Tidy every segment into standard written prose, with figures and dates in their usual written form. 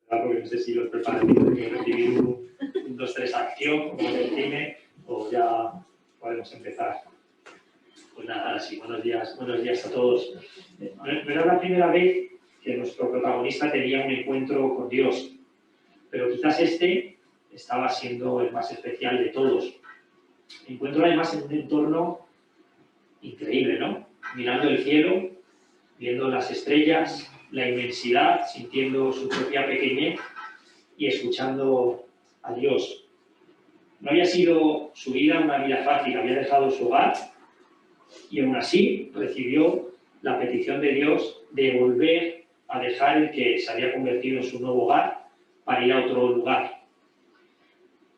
Porque no sé si los preparativos que recibir un 2-3 acción, como en el cine, o ya podemos empezar. Pues nada, sí, buenos días a todos. No era la primera vez que nuestro protagonista tenía un encuentro con Dios, pero quizás este estaba siendo el más especial de todos. Encuentro además en un entorno increíble, ¿no? Mirando el cielo, viendo las estrellas, la inmensidad, sintiendo su propia pequeñez y escuchando a Dios. No había sido su vida una vida fácil, había dejado su hogar y aún así recibió la petición de Dios de volver a dejar el que se había convertido en su nuevo hogar para ir a otro lugar.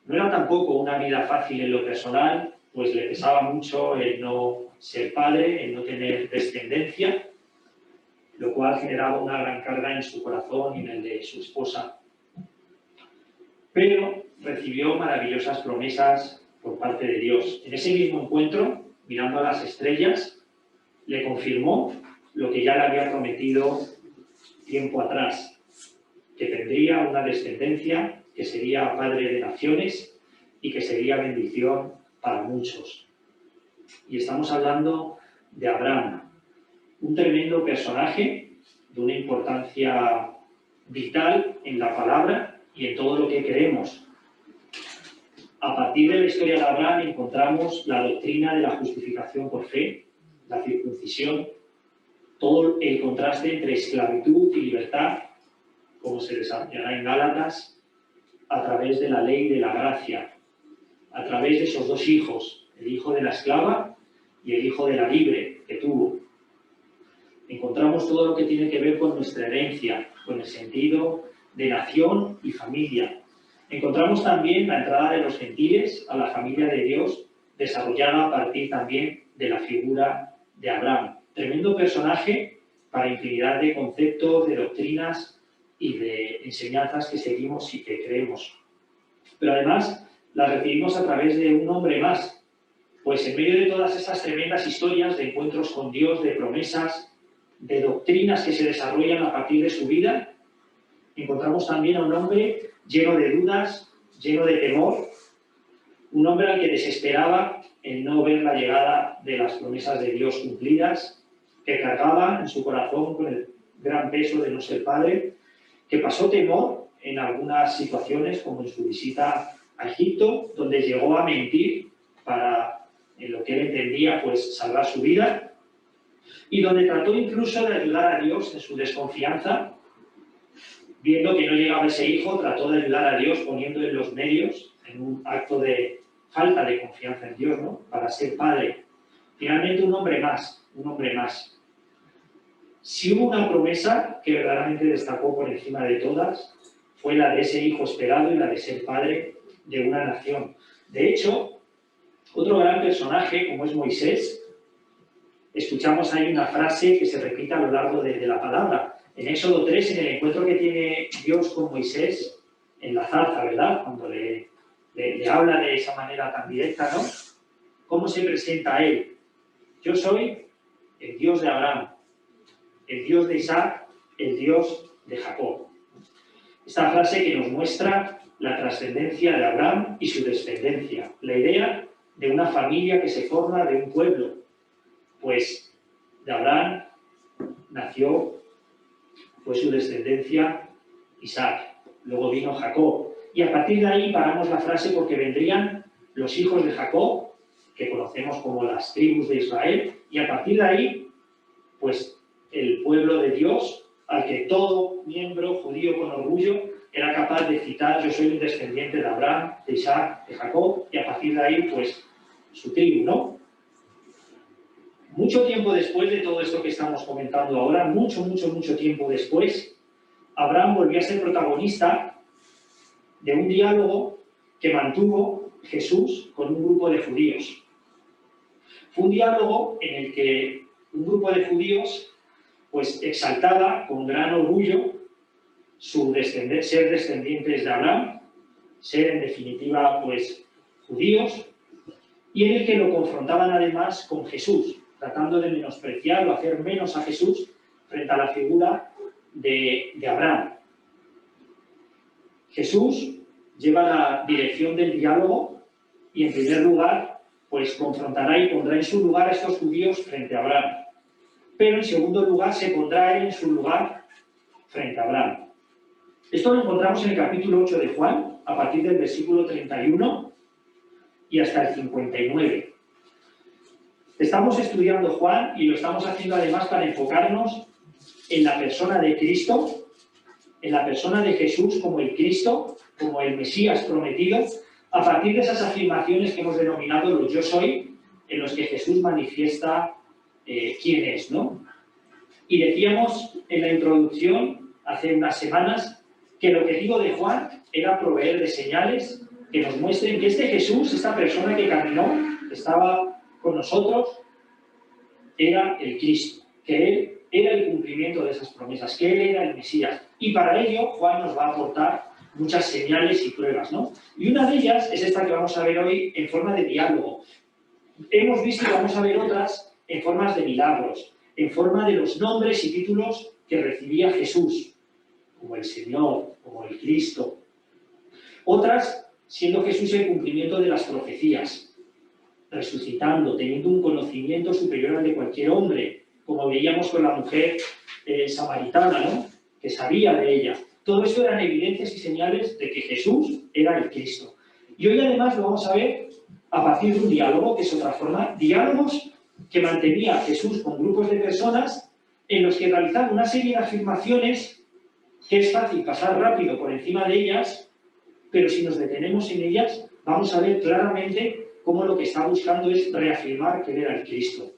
No era tampoco una vida fácil en lo personal, pues le pesaba mucho el no ser padre, el no tener descendencia, lo cual generaba una gran carga en su corazón y en el de su esposa. Pero recibió maravillosas promesas por parte de Dios. En ese mismo encuentro, mirando a las estrellas, le confirmó lo que ya le había prometido tiempo atrás, que tendría una descendencia, que sería padre de naciones y que sería bendición para muchos. Y estamos hablando de Abraham, un tremendo personaje de una importancia vital en la palabra y en todo lo que creemos. A partir de la historia de Abraham encontramos la doctrina de la justificación por fe, la circuncisión, todo el contraste entre esclavitud y libertad, como se desarrollará en Gálatas, a través de la ley de la gracia, a través de esos dos hijos, el hijo de la esclava y el hijo de la libre que tuvo. Encontramos todo lo que tiene que ver con nuestra herencia, con el sentido de nación y familia. Encontramos también la entrada de los gentiles a la familia de Dios, desarrollada a partir también de la figura de Abraham. Tremendo personaje para infinidad de conceptos, de doctrinas y de enseñanzas que seguimos y que creemos. Pero además las recibimos a través de un hombre más, pues en medio de todas esas tremendas historias de encuentros con Dios, de promesas, de doctrinas que se desarrollan a partir de su vida, encontramos también a un hombre lleno de dudas, lleno de temor, un hombre al que desesperaba el no ver la llegada de las promesas de Dios cumplidas, que cargaba en su corazón con el gran peso de no ser padre, que pasó temor en algunas situaciones, como en su visita a Egipto, donde llegó a mentir para, en lo que él entendía, pues salvar su vida, y donde trató incluso de ayudar a Dios en su desconfianza, viendo que no llegaba ese hijo, trató de ayudar a Dios poniendo en los medios, en un acto de falta de confianza en Dios, ¿no?, para ser padre. Finalmente un hombre más. Si hubo una promesa que verdaderamente destacó por encima de todas, fue la de ese hijo esperado y la de ser padre de una nación. De hecho, otro gran personaje, como es Moisés, escuchamos ahí una frase que se repite a lo largo de la palabra. En Éxodo 3, en el encuentro que tiene Dios con Moisés, en la zarza, ¿verdad?, cuando le habla de esa manera tan directa, ¿no? ¿Cómo se presenta a él? Yo soy el Dios de Abraham, el Dios de Isaac, el Dios de Jacob. Esta frase que nos muestra la trascendencia de Abraham y su descendencia, la idea de una familia que se forma de un pueblo, pues de Abraham fue su descendencia Isaac, luego vino Jacob, y a partir de ahí paramos la frase porque vendrían los hijos de Jacob, que conocemos como las tribus de Israel, y a partir de ahí, pues el pueblo de Dios, al que todo miembro judío con orgullo era capaz de citar: yo soy un descendiente de Abraham, de Isaac, de Jacob, y a partir de ahí, pues, su tribu, ¿no? Mucho tiempo después de todo esto que estamos comentando ahora, mucho tiempo después, Abraham volvió a ser protagonista de un diálogo que mantuvo Jesús con un grupo de judíos. Fue un diálogo en el que un grupo de judíos pues exaltaba con gran orgullo ser descendientes de Abraham, ser en definitiva pues judíos, y en el que lo confrontaban además con Jesús, tratando de menospreciar o hacer menos a Jesús frente a la figura de Abraham. Jesús lleva la dirección del diálogo y, en primer lugar, pues confrontará y pondrá en su lugar a estos judíos frente a Abraham. Pero, en segundo lugar, se pondrá él en su lugar frente a Abraham. Esto lo encontramos en el capítulo 8 de Juan, a partir del versículo 31 y hasta el 59. Estamos estudiando Juan y lo estamos haciendo además para enfocarnos en la persona de Cristo, en la persona de Jesús como el Cristo, como el Mesías prometido, a partir de esas afirmaciones que hemos denominado los yo soy, en los que Jesús manifiesta quién es, ¿no? Y decíamos en la introducción, hace unas semanas, que el objetivo de Juan era proveer de señales que nos muestren que este Jesús, esta persona que caminó, que estaba con nosotros, era el Cristo, que Él era el cumplimiento de esas promesas, que Él era el Mesías. Y para ello, Juan nos va a aportar muchas señales y pruebas, ¿no? Y una de ellas es esta que vamos a ver hoy en forma de diálogo. Hemos visto y vamos a ver otras en formas de milagros, en forma de los nombres y títulos que recibía Jesús, como el Señor, como el Cristo. Otras, siendo Jesús el cumplimiento de las profecías, resucitando, teniendo un conocimiento superior al de cualquier hombre, como veíamos con la mujer samaritana, ¿no? Que sabía de ella. Todo esto eran evidencias y señales de que Jesús era el Cristo. Y hoy además lo vamos a ver a partir de un diálogo, que es otra forma, diálogos que mantenía Jesús con grupos de personas en los que realizaban una serie de afirmaciones que es fácil pasar rápido por encima de ellas, pero si nos detenemos en ellas, vamos a ver claramente cómo lo que está buscando es reafirmar que Él era el Cristo.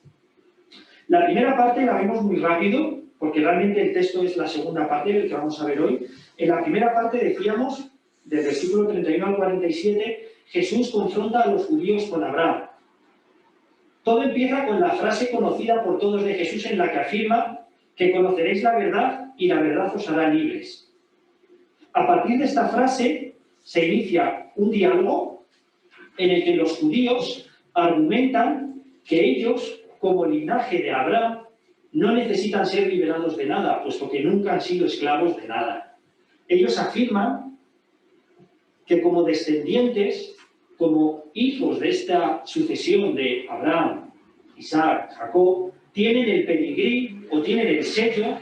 La primera parte la vemos muy rápido, porque realmente el texto es la segunda parte del que vamos a ver hoy. En la primera parte decíamos, del versículo 31 al 47, Jesús confronta a los judíos con Abraham. Todo empieza con la frase conocida por todos de Jesús en la que afirma que conoceréis la verdad y la verdad os hará libres. A partir de esta frase se inicia un diálogo en el que los judíos argumentan que ellos, como linaje de Abraham, no necesitan ser liberados de nada, puesto que nunca han sido esclavos de nada. Ellos afirman que como descendientes, como hijos de esta sucesión de Abraham, Isaac, Jacob, tienen el pedigrí o tienen el sello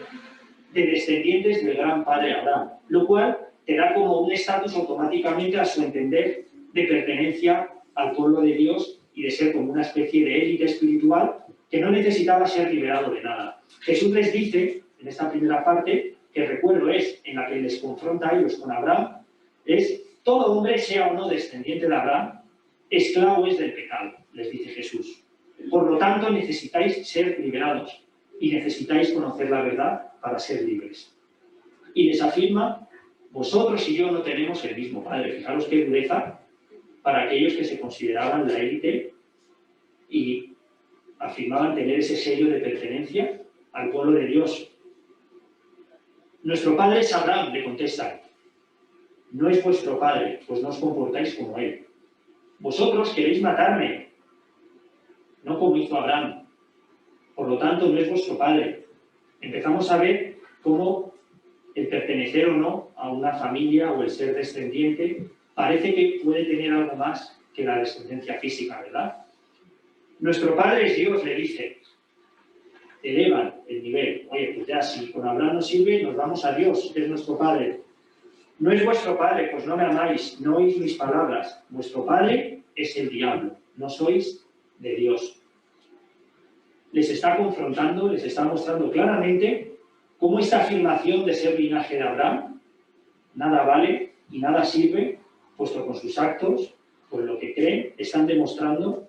de descendientes del gran padre Abraham, lo cual te da como un estatus automáticamente, a su entender, de pertenencia al pueblo de Dios y de ser como una especie de élite espiritual que no necesitaba ser liberado de nada. Jesús les dice, en esta primera parte, que recuerdo es en la que les confronta a ellos con Abraham, es todo hombre, sea o no descendiente de Abraham, esclavo es del pecado, les dice Jesús. Por lo tanto, necesitáis ser liberados y necesitáis conocer la verdad para ser libres. Y les afirma, vosotros y yo no tenemos el mismo Padre. Fijaros qué dureza para aquellos que se consideraban la élite y afirmaban tener ese sello de pertenencia al pueblo de Dios. Nuestro Padre es Abraham, le contestan. No es vuestro Padre, pues no os comportáis como Él. Vosotros queréis matarme, no como hizo Abraham. Por lo tanto, no es vuestro Padre. Empezamos a ver cómo el pertenecer o no a una familia o el ser descendiente parece que puede tener algo más que la descendencia física, ¿verdad? Nuestro Padre es Dios, le dice. Elevan el nivel. Oye, pues ya, si con Abraham no sirve, nos vamos a Dios, que es nuestro Padre. No es vuestro Padre, pues no me amáis, no oís mis palabras. Vuestro Padre es el diablo, no sois de Dios. Les está confrontando, les está mostrando claramente cómo esta afirmación de ser linaje de Abraham nada vale y nada sirve, puesto con sus actos, con lo que creen, están demostrando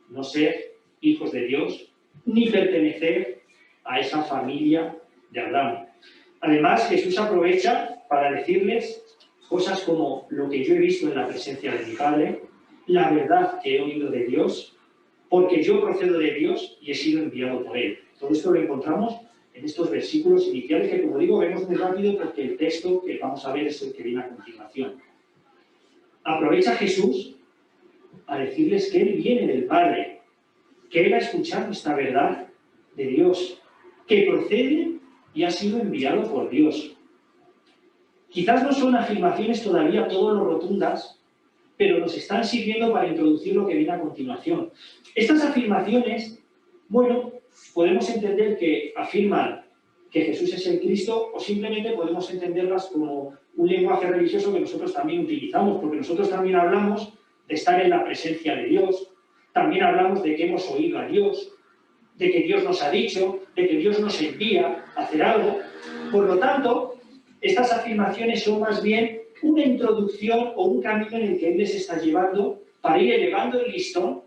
no ser hijos de Dios ni pertenecer a esa familia de Abraham. Además, Jesús aprovecha para decirles cosas como lo que yo he visto en la presencia de mi Padre, la verdad que he oído de Dios, porque yo procedo de Dios y he sido enviado por Él. Todo esto lo encontramos en estos versículos iniciales que, como digo, vemos muy rápido porque el texto que vamos a ver es el que viene a continuación. Aprovecha Jesús a decirles que Él viene del Padre, que Él ha escuchado esta verdad de Dios, que procede y ha sido enviado por Dios. Quizás no son afirmaciones todavía todo lo rotundas, pero nos están sirviendo para introducir lo que viene a continuación. Estas afirmaciones, bueno, podemos entender que afirman que Jesús es el Cristo o simplemente podemos entenderlas como un lenguaje religioso que nosotros también utilizamos, porque nosotros también hablamos de estar en la presencia de Dios, también hablamos de que hemos oído a Dios, de que Dios nos ha dicho, de que Dios nos envía a hacer algo. Por lo tanto, estas afirmaciones son más bien una introducción o un camino en el que Él les está llevando para ir elevando el listón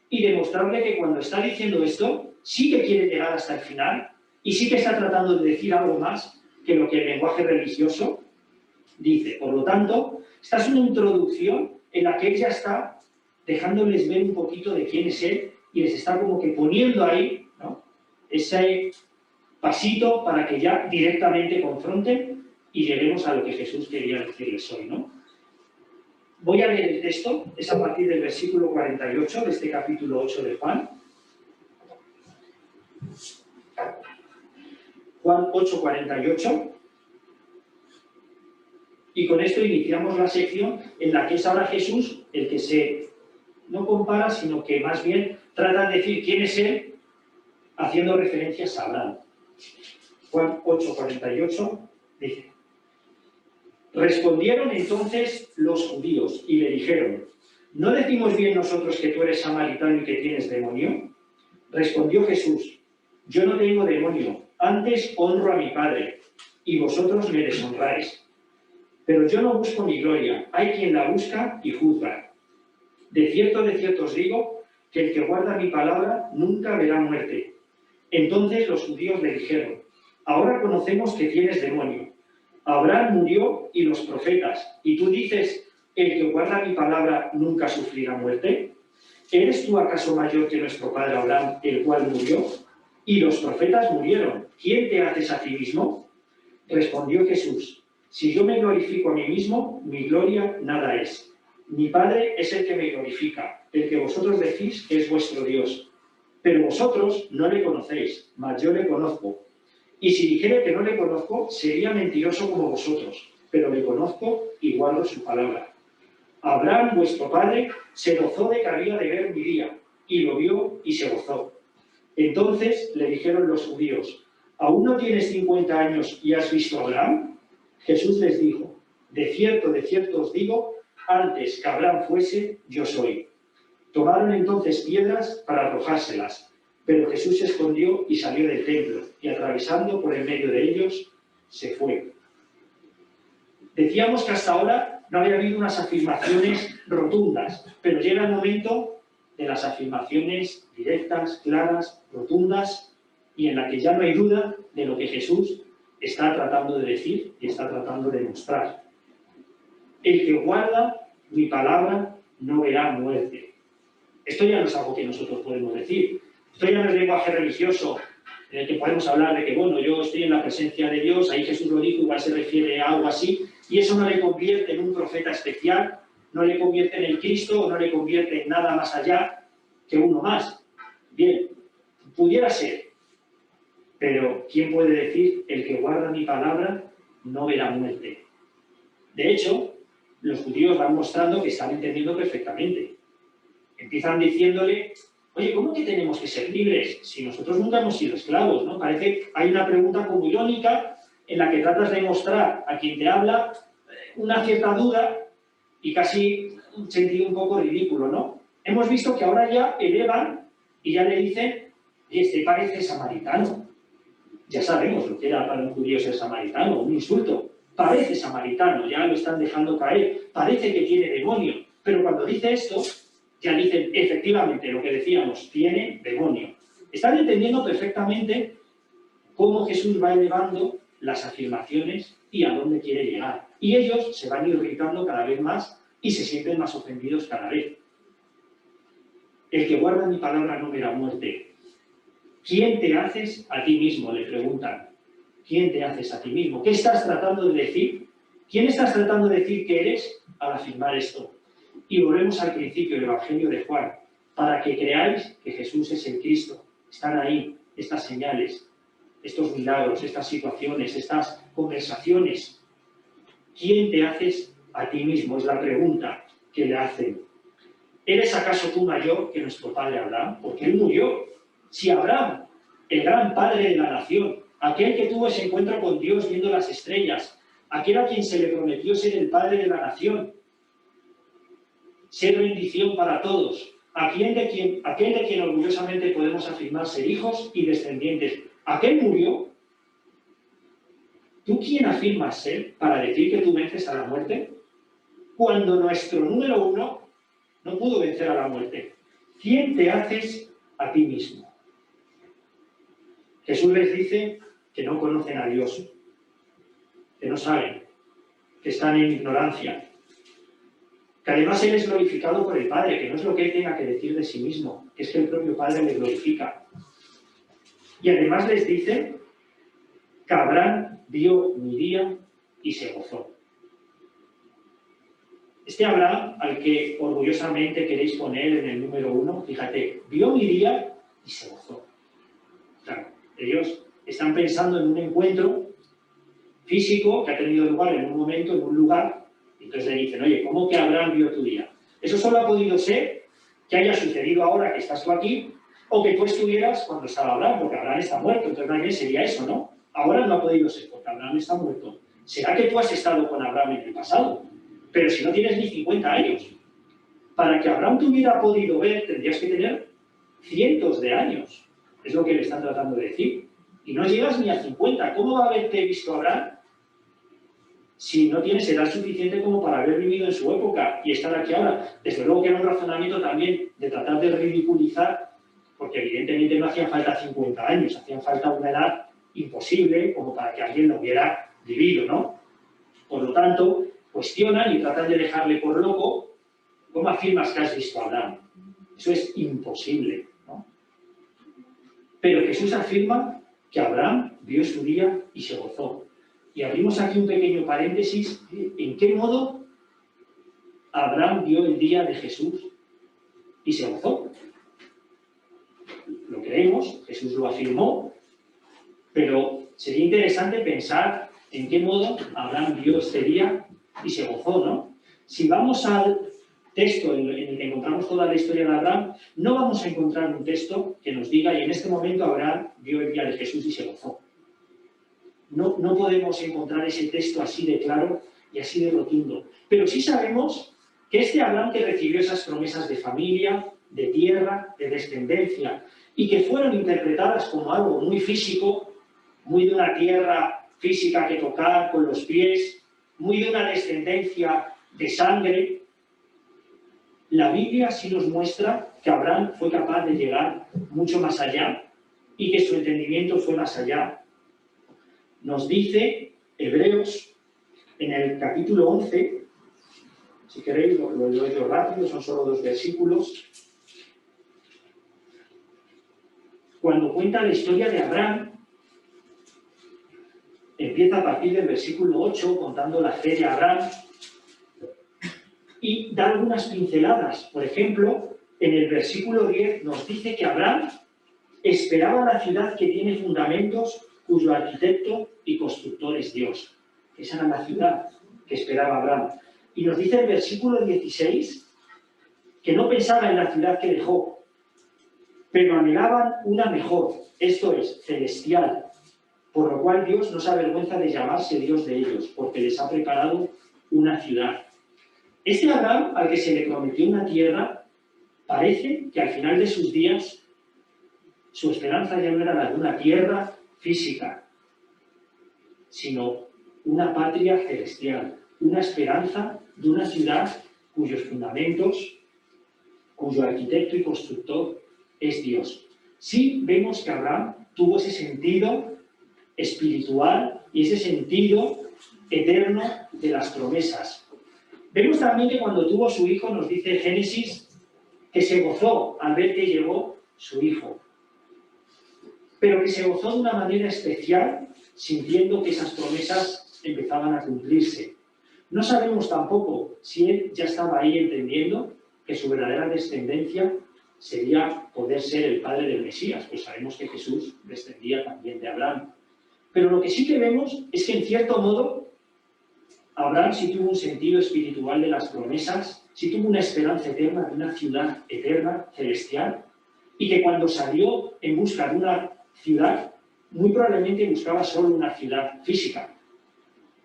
y demostrarle que cuando está diciendo esto, sí que quiere llegar hasta el final y sí que está tratando de decir algo más que lo que el lenguaje religioso dice. Por lo tanto, esta es una introducción en la que Él ya está dejándoles ver un poquito de quién es Él y les está como que poniendo ahí, ¿no?, ese pasito para que ya directamente confronten y lleguemos a lo que Jesús quería decirles hoy, ¿no? Voy a leer el texto, es a partir del versículo 48 de este capítulo 8 de Juan. Juan 8, 48. Y con esto iniciamos la sección en la que es ahora Jesús el que se no compara, sino que más bien trata de decir quién es Él, haciendo referencias a Abraham. Juan 8, 48 dice: respondieron entonces los judíos y le dijeron: ¿no decimos bien nosotros que tú eres samaritano y que tienes demonio? Respondió Jesús: yo no tengo demonio, antes honro a mi Padre, y vosotros me deshonráis. Pero yo no busco mi gloria, hay quien la busca y juzga. De cierto os digo, que el que guarda mi palabra nunca verá muerte. Entonces los judíos le dijeron: ahora conocemos que tienes demonio. Abraham murió y los profetas, y tú dices: el que guarda mi palabra nunca sufrirá muerte. ¿Eres tú acaso mayor que nuestro padre Abraham, el cual murió? Y los profetas murieron. ¿Quién te haces a ti mismo? Respondió Jesús: si yo me glorifico a mí mismo, mi gloria nada es. Mi Padre es el que me glorifica, el que vosotros decís que es vuestro Dios. Pero vosotros no le conocéis, mas yo le conozco. Y si dijere que no le conozco, sería mentiroso como vosotros, pero le conozco y guardo su palabra. Abraham, vuestro padre, se gozó de que había de ver mi día, y lo vio y se gozó. Entonces le dijeron los judíos: ¿aún no tienes 50 años y has visto a Abraham? Jesús les dijo: de cierto os digo, antes que Abraham fuese, yo soy. Tomaron entonces piedras para arrojárselas, pero Jesús se escondió y salió del templo, y atravesando por en medio de ellos, se fue. Decíamos que hasta ahora no había habido unas afirmaciones rotundas, pero llega el momento de las afirmaciones directas, claras, rotundas, y en la que ya no hay duda de lo que Jesús está tratando de decir y está tratando de mostrar. El que guarda mi palabra no verá muerte. Esto ya no es algo que nosotros podemos decir. Esto ya no es lenguaje religioso en el que podemos hablar de que, bueno, yo estoy en la presencia de Dios, ahí Jesús lo dijo, igual se refiere a algo así, y eso no le convierte en un profeta especial, no le convierte en el Cristo, o no le convierte en nada más allá que uno más. Bien, pudiera ser, pero ¿quién puede decir: el que guarda mi palabra no verá muerte? De hecho, los judíos van mostrando que están entendiendo perfectamente. Empiezan diciéndole: oye, ¿cómo que tenemos que ser libres si nosotros nunca hemos sido esclavos, ¿no? Parece que hay una pregunta como irónica en la que tratas de mostrar a quien te habla una cierta duda y casi un sentido un poco ridículo, ¿no? Hemos visto que ahora ya elevan y ya le dicen: oye, este parece samaritano. Ya sabemos lo que era para un judío ser samaritano, un insulto. Parece samaritano, ya lo están dejando caer. Parece que tiene demonio. Pero cuando dice esto, ya dicen, efectivamente, lo que decíamos, tiene demonio. Están entendiendo perfectamente cómo Jesús va elevando las afirmaciones y a dónde quiere llegar. Y ellos se van irritando cada vez más y se sienten más ofendidos cada vez. El que guarda mi palabra no verá muerte. ¿Quién te haces a ti mismo?, le preguntan. ¿Quién te haces a ti mismo? ¿Qué estás tratando de decir? ¿Quién estás tratando de decir que eres al afirmar esto? Y volvemos al principio del Evangelio de Juan, para que creáis que Jesús es el Cristo. Están ahí estas señales, estos milagros, estas situaciones, estas conversaciones. ¿quién te haces a ti mismo? Es la pregunta que le hacen. ¿Eres acaso tú mayor que nuestro padre Abraham? Porque él murió. Si Abraham, el gran padre de la nación, aquel que tuvo ese encuentro con Dios viendo las estrellas, aquel a quien se le prometió ser el padre de la nación, ser bendición para todos, aquel de quien orgullosamente podemos afirmar ser hijos y descendientes, aquel murió. ¿Tú quién afirmas ser para decir que tú vences a la muerte? Cuando nuestro número uno no pudo vencer a la muerte. ¿Quién te haces a ti mismo? Jesús les dice que no conocen a Dios, que no saben, que están en ignorancia, que además Él es glorificado por el Padre, que no es lo que Él tenga que decir de sí mismo, que es que el propio Padre le glorifica. Y además les dice que Abraham vio mi día y se gozó. Este Abraham, al que orgullosamente queréis poner en el número uno, fíjate, vio mi día y se gozó. Claro, ellos están pensando en un encuentro físico que ha tenido lugar en un momento, en un lugar, y entonces le dicen, oye, ¿cómo que Abraham vio tu día? Eso solo ha podido ser que haya sucedido ahora que estás tú aquí, o que tú estuvieras cuando estaba Abraham, porque Abraham está muerto, entonces también sería eso, ¿no? Ahora no ha podido ser, porque Abraham está muerto. ¿Será que tú has estado con Abraham en el pasado? Pero si no tienes ni 50 años. Para que Abraham te hubiera podido ver, tendrías que tener cientos de años. Es lo que le están tratando de decir. Y no llegas ni a 50. ¿Cómo va a haberte visto Abraham si no tienes edad suficiente como para haber vivido en su época y estar aquí ahora? Desde luego que era un razonamiento también de tratar de ridiculizar, porque evidentemente no hacían falta 50 años, hacían falta una edad imposible como para que alguien lo hubiera vivido, ¿no? Por lo tanto, cuestionan y tratan de dejarle por loco. ¿Cómo afirmas que has visto a Abraham? Eso es imposible, ¿no? Pero Jesús afirma que Abraham vio su día y se gozó. Y abrimos aquí un pequeño paréntesis. ¿En qué modo Abraham vio el día de Jesús y se gozó? Lo creemos, Jesús lo afirmó, pero sería interesante pensar en qué modo Abraham vio este día y se gozó, ¿no? Si vamos al texto en el que encontramos toda la historia de Abraham, no vamos a encontrar un texto que nos diga, y en este momento Abraham vio el día de Jesús y se gozó. No podemos encontrar ese texto así de claro y así de rotundo. Pero sí sabemos que este Abraham que recibió esas promesas de familia, de tierra, de descendencia, y que fueron interpretadas como algo muy físico, muy de una tierra física que tocar con los pies, muy de una descendencia de sangre, la Biblia sí nos muestra que Abraham fue capaz de llegar mucho más allá y que su entendimiento fue más allá. Nos dice Hebreos en el capítulo 11, si queréis lo leo rápido, son solo 2 versículos, cuando cuenta la historia de Abraham, empieza a partir del versículo 8 contando la fe de Abraham y da algunas pinceladas. Por ejemplo, en el versículo 10 nos dice que Abraham esperaba la ciudad que tiene fundamentos, cuyo arquitecto y constructor es Dios. Esa era la ciudad que esperaba Abraham. Y nos dice el versículo 16 que no pensaba en la ciudad que dejó, pero anhelaban una mejor, esto es, celestial, por lo cual Dios no se avergüenza de llamarse Dios de ellos, porque les ha preparado una ciudad. Este Abraham, al que se le prometió una tierra, parece que al final de sus días su esperanza ya no era la de una tierra física, sino una patria celestial, una esperanza de una ciudad cuyos fundamentos, cuyo arquitecto y constructor es Dios. Sí vemos que Abraham tuvo ese sentido espiritual y ese sentido eterno de las promesas. Vemos también que cuando tuvo su hijo, nos dice Génesis, que se gozó al ver que llegó su hijo, pero que se gozó de una manera especial, sintiendo que esas promesas empezaban a cumplirse. No sabemos tampoco si él ya estaba ahí entendiendo que su verdadera descendencia sería poder ser el padre del Mesías, pues sabemos que Jesús descendía también de Abraham. Pero lo que sí que vemos es que, en cierto modo, Abraham sí tuvo un sentido espiritual de las promesas, sí tuvo una esperanza eterna de una ciudad eterna, celestial, y que cuando salió en busca de una ciudad, muy probablemente buscaba solo una ciudad física,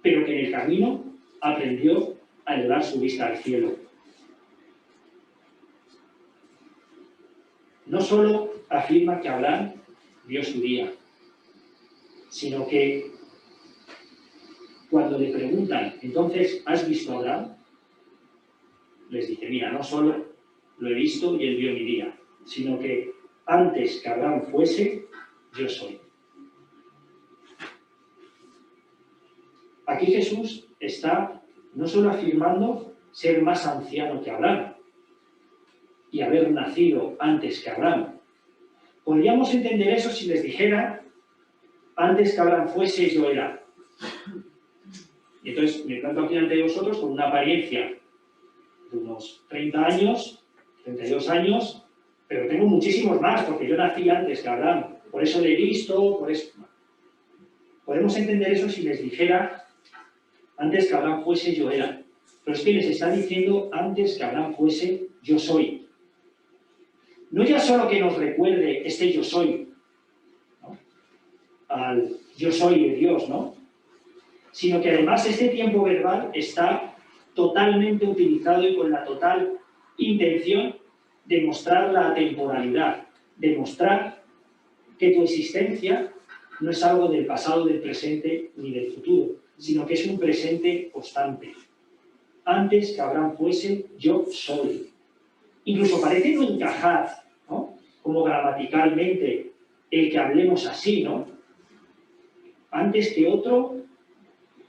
pero que en el camino aprendió a elevar su vista al cielo. No solo afirma que Abraham vio su día, sino que cuando le preguntan, entonces, ¿has visto a Abraham? Les dice, mira, no solo lo he visto y él vio mi día, sino que antes que Abraham fuese, yo soy. Aquí Jesús está no solo afirmando ser más anciano que Abraham y haber nacido antes que Abraham. Podríamos entender eso si les dijera, antes que Abraham fuese, yo era. Y entonces me planto aquí ante vosotros con una apariencia de unos 30 años, 32 años, pero tengo muchísimos más, porque yo nací antes que Abraham. Por eso le he visto, por eso... Podemos entender eso si les dijera, antes que Abraham fuese, yo era. Pero es que les está diciendo, antes que Abraham fuese, yo soy. No ya solo que nos recuerde este yo soy, ¿no? Al yo soy de Dios, ¿no? Sino que además este tiempo verbal está totalmente utilizado y con la total intención de mostrar la atemporalidad, de mostrar que tu existencia no es algo del pasado, del presente ni del futuro, sino que es un presente constante. Antes que Abraham fuese, yo soy. Incluso parece no encajar, ¿no? Como gramaticalmente, el que hablemos así, ¿no? Antes que otro,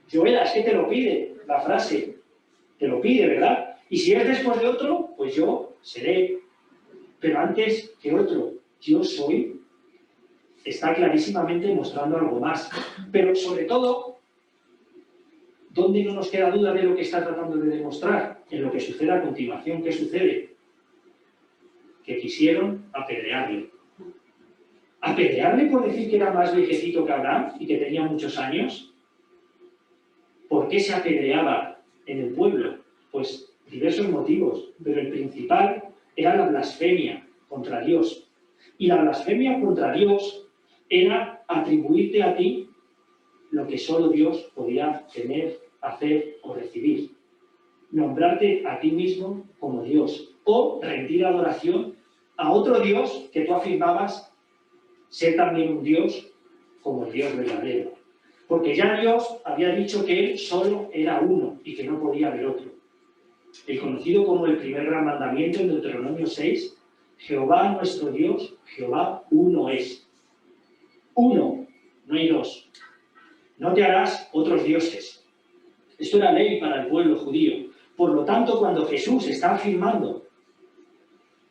yo era, es que te lo pide la frase, te lo pide, ¿verdad? Y si es después de otro, pues yo seré. Pero antes que otro, yo soy, está clarísimamente mostrando algo más. Pero sobre todo, ¿dónde no nos queda duda de lo que está tratando de demostrar? En lo que sucede a continuación. ¿Qué sucede? Que quisieron apedrearle. ¿Apedrearle por decir que era más viejecito que Abraham y que tenía muchos años? ¿Por qué se apedreaba en el pueblo? Pues diversos motivos, pero el principal era la blasfemia contra Dios. Y la blasfemia contra Dios era atribuirte a ti lo que solo Dios podía tener, hacer o recibir. Nombrarte a ti mismo como Dios o rendir adoración a otro Dios que tú afirmabas ser también un Dios como el Dios verdadero. Porque ya Dios había dicho que Él solo era uno y que no podía haber otro. El conocido como el primer gran mandamiento en Deuteronomio 6, Jehová nuestro Dios, Jehová uno es. Uno, no hay dos. No te harás otros dioses. Esto era ley para el pueblo judío. Por lo tanto, cuando Jesús está afirmando,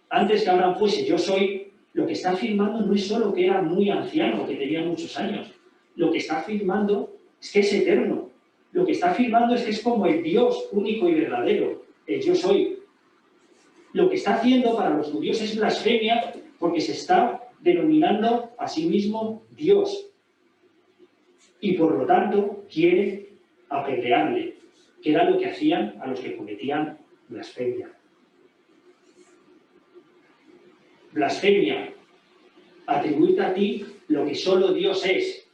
antes que Abraham fuese, yo soy, lo que está afirmando no es solo que era muy anciano, que tenía muchos años. Lo que está afirmando es que es eterno. Lo que está afirmando es que es como el Dios único y verdadero, el yo soy. Lo que está haciendo para los judíos es blasfemia porque se está denominando a sí mismo Dios. Y por lo tanto quiere apedrearle, que era lo que hacían a los que cometían blasfemia. Blasfemia, atribuirte a ti lo que solo Dios es.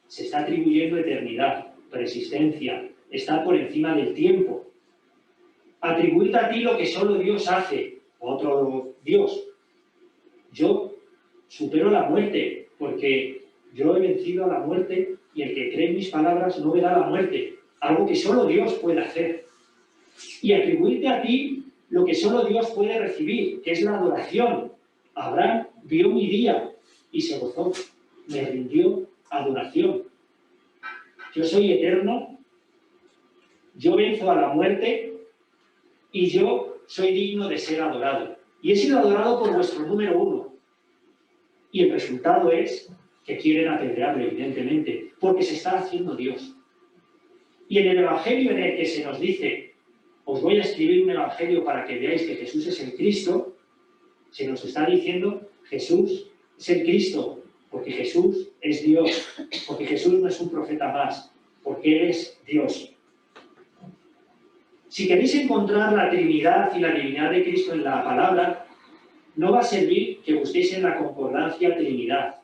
Se está atribuyendo eternidad, persistencia, estar por encima del tiempo. Atribuirte a ti lo que solo Dios hace, otro Dios. Yo supero la muerte, porque yo he vencido a la muerte y el que cree en mis palabras no verá la muerte, algo que solo Dios puede hacer. Y atribuirte a ti lo que solo Dios puede recibir, que es la adoración. Abraham vio mi día y se gozó, me rindió adoración. Yo soy eterno, yo venzo a la muerte y yo soy digno de ser adorado. Y he sido adorado por vuestro número uno. Y el resultado es que quieren apedrearle, evidentemente, porque se está haciendo Dios. Y en el Evangelio en el que se nos dice, os voy a escribir un Evangelio para que veáis que Jesús es el Cristo, se nos está diciendo, Jesús es el Cristo, porque Jesús es Dios, porque Jesús no es un profeta más, porque Él es Dios. Si queréis encontrar la Trinidad y la divinidad de Cristo en la palabra, no va a servir que busquéis en la concordancia Trinidad.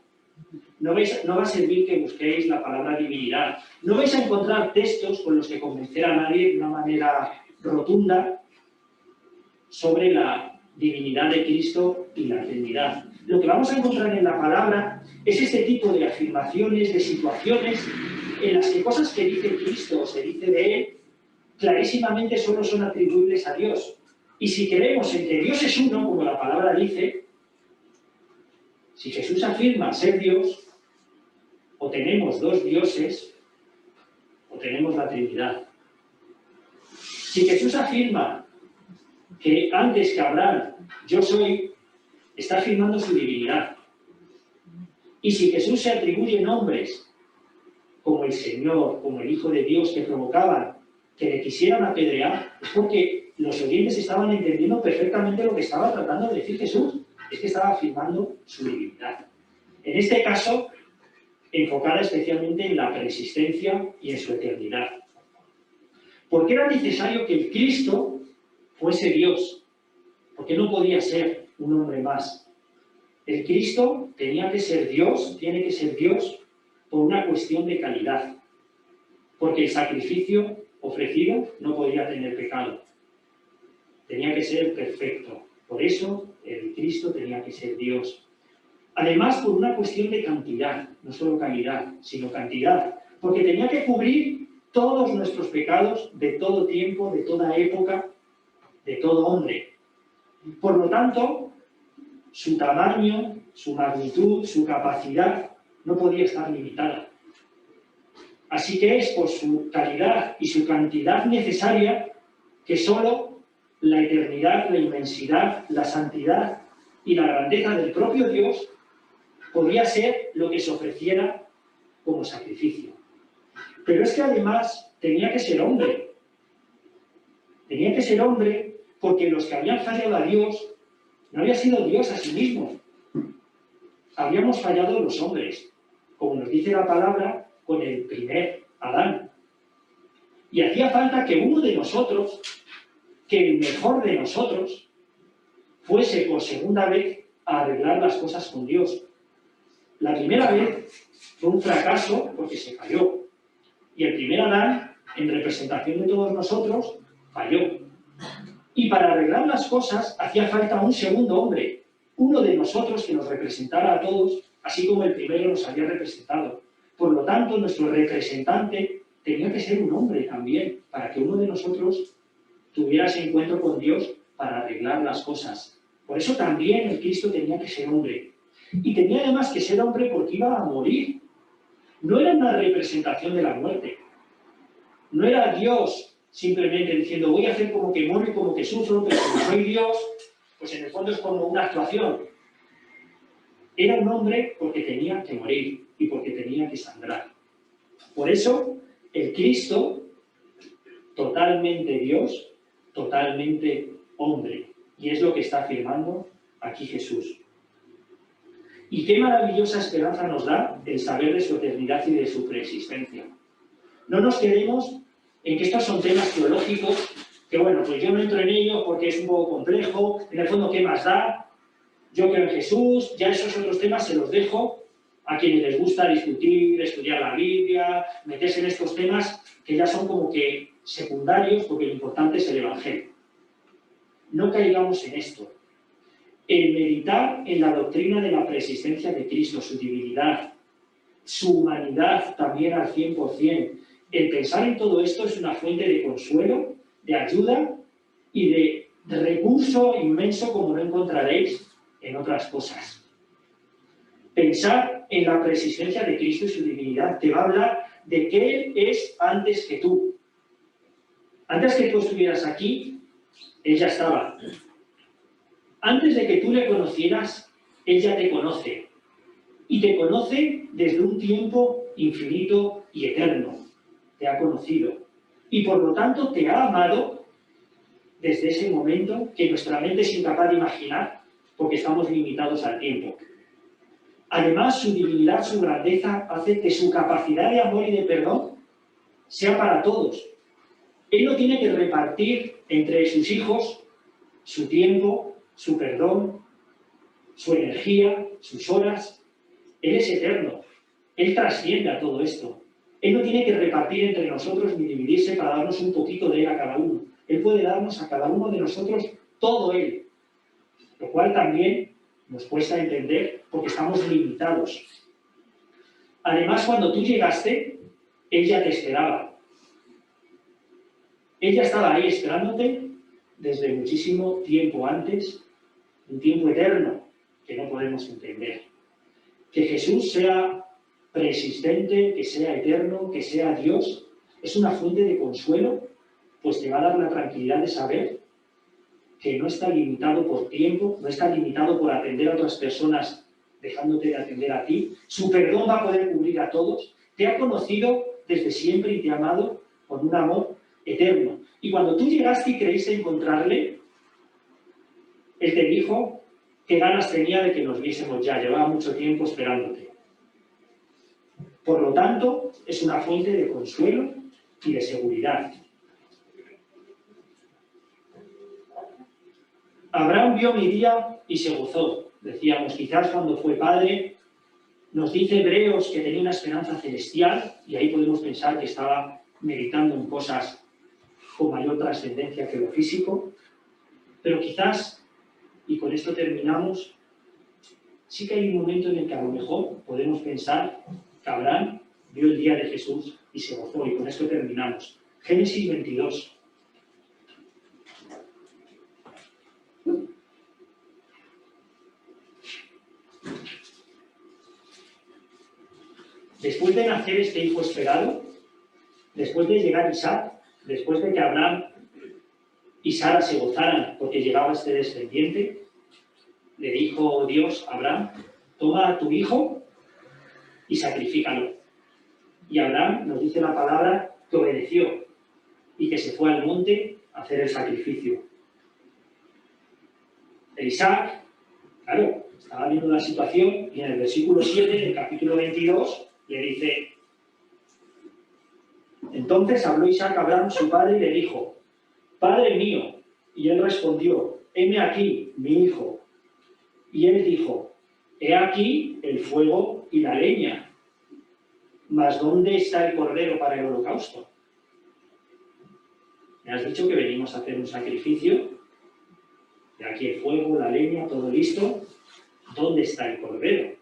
No va a servir que busquéis la palabra divinidad. No vais a encontrar textos con los que convencer a nadie de una manera rotunda sobre la divinidad de Cristo y la Trinidad. Lo que vamos a encontrar en la palabra es este tipo de afirmaciones, de situaciones en las que cosas que dice Cristo o se dice de Él, clarísimamente solo son atribuibles a Dios. Y si creemos en que Dios es uno, como la palabra dice, si Jesús afirma ser Dios, o tenemos dos dioses, o tenemos la Trinidad. Si Jesús afirma que antes que Abraham yo soy, está afirmando su divinidad. Y si Jesús se atribuye nombres como el Señor, como el Hijo de Dios, que provocaban que le quisieran apedrear, es porque los oyentes estaban entendiendo perfectamente lo que estaba tratando de decir Jesús. Es que estaba afirmando su divinidad. En este caso, enfocada especialmente en la preexistencia y en su eternidad. Porque era necesario que el Cristo fuese Dios, porque no podía ser un hombre más. El Cristo tenía que ser Dios, tiene que ser Dios por una cuestión de calidad, porque el sacrificio ofrecido no podía tener pecado. Tenía que ser perfecto. Por eso el Cristo tenía que ser Dios. Además, por una cuestión de cantidad, no solo calidad, sino cantidad, porque tenía que cubrir todos nuestros pecados de todo tiempo, de toda época, de todo hombre. Por lo tanto, su tamaño, su magnitud, su capacidad no podía estar limitada. Así que es por su calidad y su cantidad necesaria que solo la eternidad, la inmensidad, la santidad y la grandeza del propio Dios podía ser lo que se ofreciera como sacrificio. Pero es que además tenía que ser hombre. Tenía que ser hombre porque los que habían fallado a Dios no había sido Dios a sí mismo. Habíamos fallado los hombres, como nos dice la palabra, con el primer Adán. Y hacía falta que uno de nosotros, que el mejor de nosotros, fuese por segunda vez a arreglar las cosas con Dios. La primera vez fue un fracaso porque se falló. Y el primer Adán, en representación de todos nosotros, falló. Y para arreglar las cosas hacía falta un segundo hombre, uno de nosotros que nos representara a todos, así como el primero nos había representado. Por lo tanto, nuestro representante tenía que ser un hombre también, para que uno de nosotros tuviera ese encuentro con Dios para arreglar las cosas. Por eso también el Cristo tenía que ser hombre. Y tenía además que ser hombre porque iba a morir. No era una representación de la muerte. No era Dios simplemente diciendo voy a hacer como que muero y como que sufro, pero como soy Dios, pues en el fondo es como una actuación. Era un hombre porque tenía que morir y porque tenía que sangrar. Por eso, el Cristo, totalmente Dios, totalmente hombre. Y es lo que está afirmando aquí Jesús. Y qué maravillosa esperanza nos da el saber de su eternidad y de su preexistencia. No nos quedemos en que estos son temas teológicos, que bueno, pues yo no entro en ellos porque es un poco complejo, en el fondo, ¿qué más da? Yo creo en Jesús, ya esos otros temas se los dejo a quienes les gusta discutir, estudiar la Biblia, meterse en estos temas que ya son como que secundarios porque lo importante es el Evangelio. No caigamos en esto. El meditar en la doctrina de la preexistencia de Cristo, su divinidad, su humanidad también al 100%, el pensar en todo esto es una fuente de consuelo, de ayuda y de recurso inmenso como no encontraréis en otras cosas. Pensar en la preexistencia de Cristo y su divinidad te va a hablar de que Él es antes que tú. Antes que tú estuvieras aquí, Él ya estaba. Antes de que tú le conocieras, Él ya te conoce. Y te conoce desde un tiempo infinito y eterno. Te ha conocido. Y por lo tanto te ha amado desde ese momento que nuestra mente es incapaz de imaginar porque estamos limitados al tiempo. Además, su divinidad, su grandeza, hace que su capacidad de amor y de perdón sea para todos. Él no tiene que repartir entre sus hijos su tiempo, su perdón, su energía, sus horas. Él es eterno. Él trasciende a todo esto. Él no tiene que repartir entre nosotros ni dividirse para darnos un poquito de Él a cada uno. Él puede darnos a cada uno de nosotros todo Él, lo cual también nos cuesta entender porque estamos limitados. Además, cuando tú llegaste, Él ya te esperaba. Él ya estaba ahí esperándote desde muchísimo tiempo antes, un tiempo eterno que no podemos entender. Que Jesús sea preexistente, que sea eterno, que sea Dios, es una fuente de consuelo, pues te va a dar la tranquilidad de saber que no está limitado por tiempo, no está limitado por atender a otras personas dejándote de atender a ti. Su perdón va a poder cubrir a todos. Te ha conocido desde siempre y te ha amado con un amor eterno. Y cuando tú llegaste y creíste encontrarle, Él te dijo qué ganas tenía de que nos viésemos ya. Llevaba mucho tiempo esperándote. Por lo tanto, es una fuente de consuelo y de seguridad. Abraham vio mi día y se gozó. Decíamos, quizás cuando fue padre, nos dice Hebreos que tenía una esperanza celestial, y ahí podemos pensar que estaba meditando en cosas con mayor trascendencia que lo físico, pero quizás, y con esto terminamos, sí que hay un momento en el que a lo mejor podemos pensar que Abraham vio el día de Jesús y se gozó, y con esto terminamos. Génesis 22. Después de nacer este hijo esperado, después de llegar Isaac, después de que Abraham y Sara se gozaran porque llegaba este descendiente, le dijo Dios a Abraham, toma a tu hijo y sacrifícalo. Y Abraham, nos dice la palabra, que obedeció y que se fue al monte a hacer el sacrificio. Isaac, claro, estaba viendo la situación y en el versículo 7 del capítulo 22 le dice, entonces habló Isaac a Abraham, su padre, y le dijo, Padre mío. Y él respondió, heme aquí, mi hijo. Y él dijo, he aquí el fuego y la leña, mas ¿dónde está el cordero para el holocausto? Me has dicho que venimos a hacer un sacrificio, y aquí el fuego, la leña, todo listo. ¿Dónde está el cordero?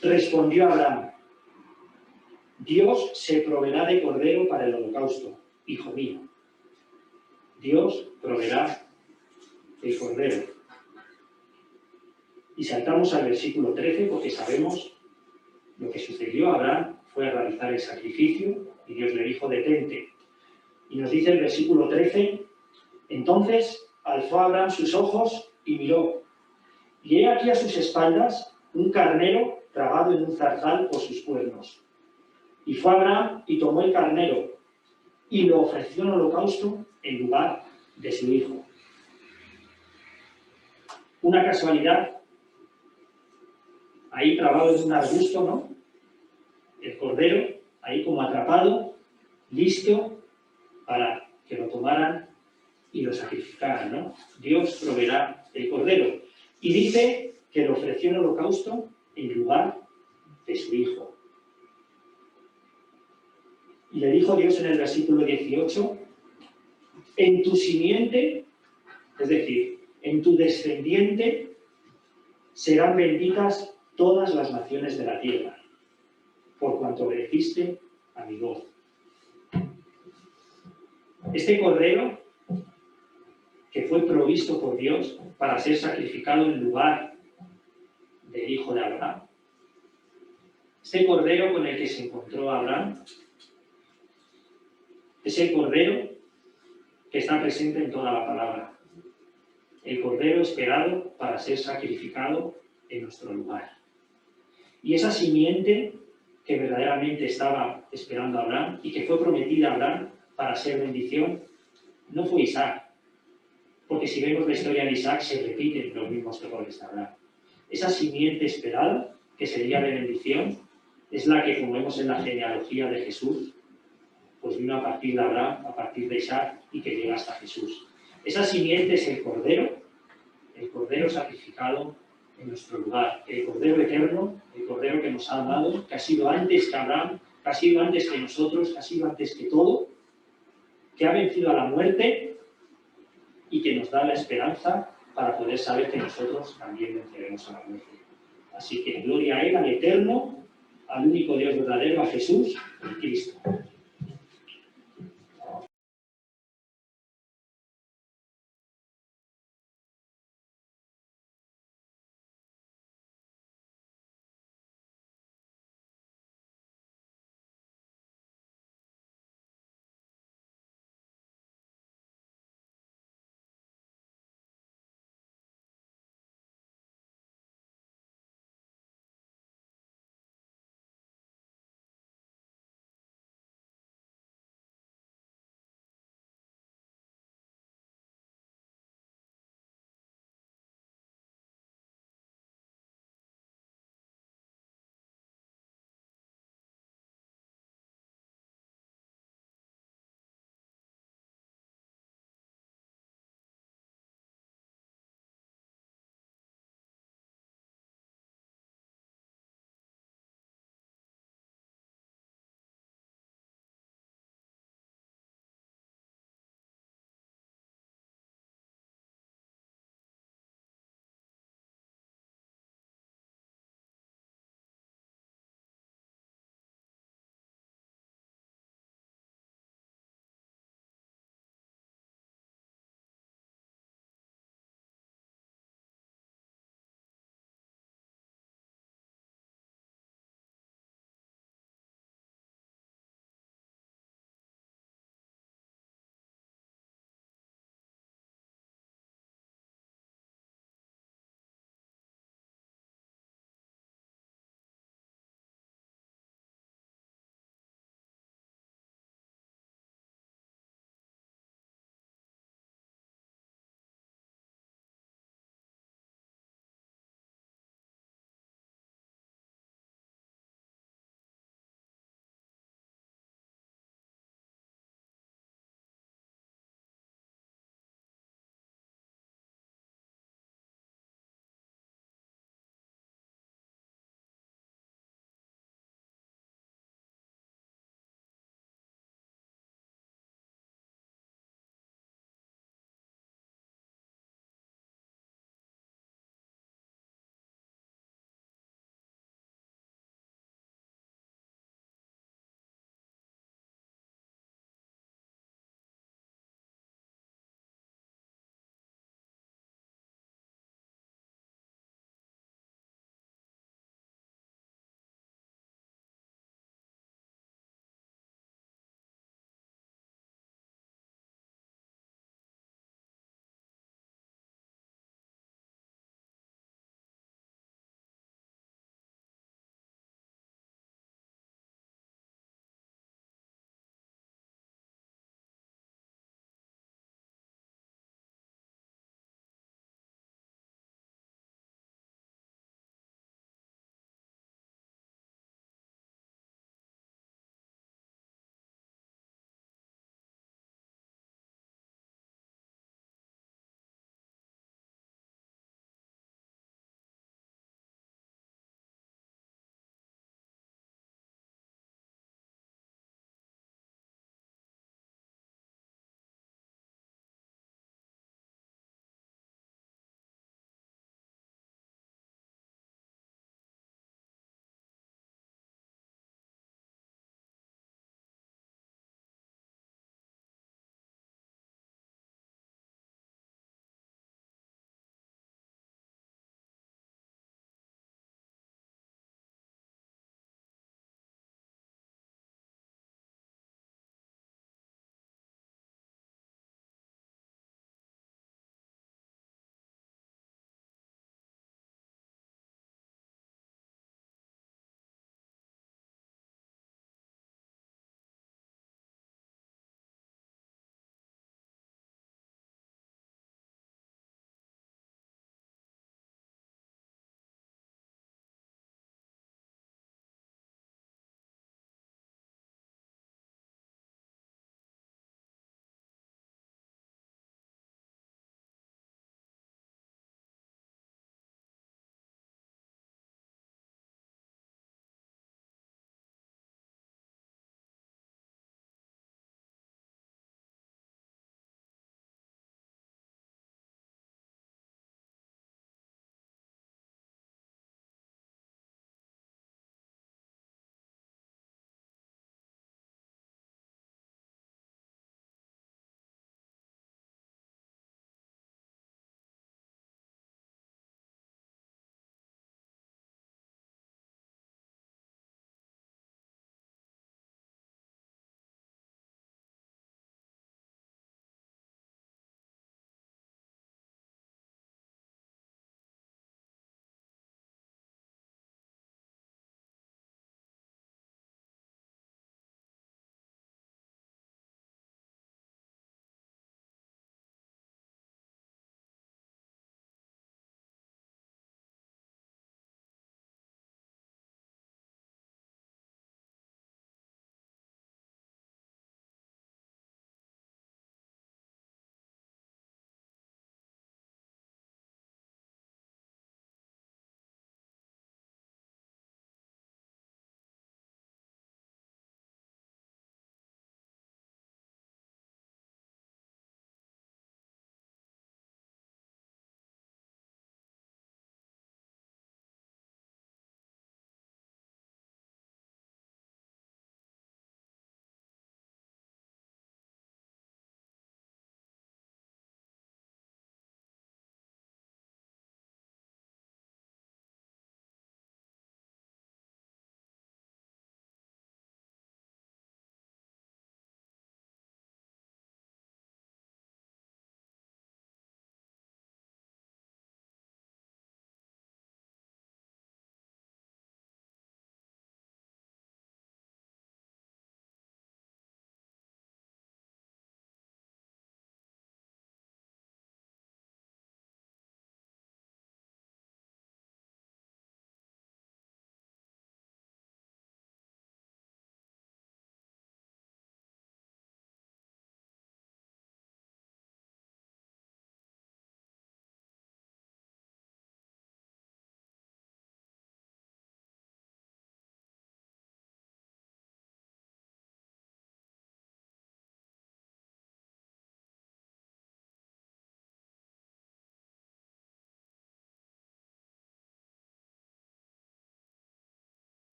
Respondió Abraham, Dios se proveerá de cordero para el holocausto, hijo mío. Dios proveerá el cordero. Y saltamos al versículo 13 porque sabemos lo que sucedió. Abraham fue a realizar el sacrificio y Dios le dijo, detente. Y nos dice el versículo 13, entonces alzó Abraham sus ojos y miró. Y he aquí a sus espaldas un carnero trabado en un zarzal por sus cuernos. Y fue Abraham y tomó el carnero y lo ofreció en holocausto en lugar de su hijo. Una casualidad, ahí trabado en un arbusto, ¿no? El cordero, ahí como atrapado, listo para que lo tomaran y lo sacrificaran, ¿no? Dios proveerá el cordero. Y dice que lo ofreció en holocausto en lugar de su hijo. Y le dijo Dios en el versículo 18, en tu simiente, es decir, en tu descendiente, serán benditas todas las naciones de la tierra, por cuanto obedeciste a mi voz. Este cordero, que fue provisto por Dios para ser sacrificado en lugar del hijo de Abraham, este cordero con el que se encontró Abraham, es el cordero que está presente en toda la palabra. El cordero esperado para ser sacrificado en nuestro lugar. Y esa simiente que verdaderamente estaba esperando a Abraham y que fue prometida a Abraham para ser bendición, no fue Isaac. Porque si vemos la historia de Isaac, se repiten los mismos errores de Abraham. Esa simiente esperada, que sería de bendición, es la que, como vemos en la genealogía de Jesús, pues vino a partir de Abraham, a partir de Isaac, y que llega hasta Jesús. Esa simiente es el Cordero sacrificado en nuestro lugar, el Cordero eterno, el Cordero que nos ha amado, que ha sido antes que Abraham, que ha sido antes que nosotros, que ha sido antes que todo, que ha vencido a la muerte y que nos da la esperanza para poder saber que nosotros también venceremos a la muerte. Así que gloria a Él, al Eterno, al único Dios verdadero, a Jesús, el Cristo.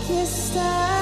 aquí está.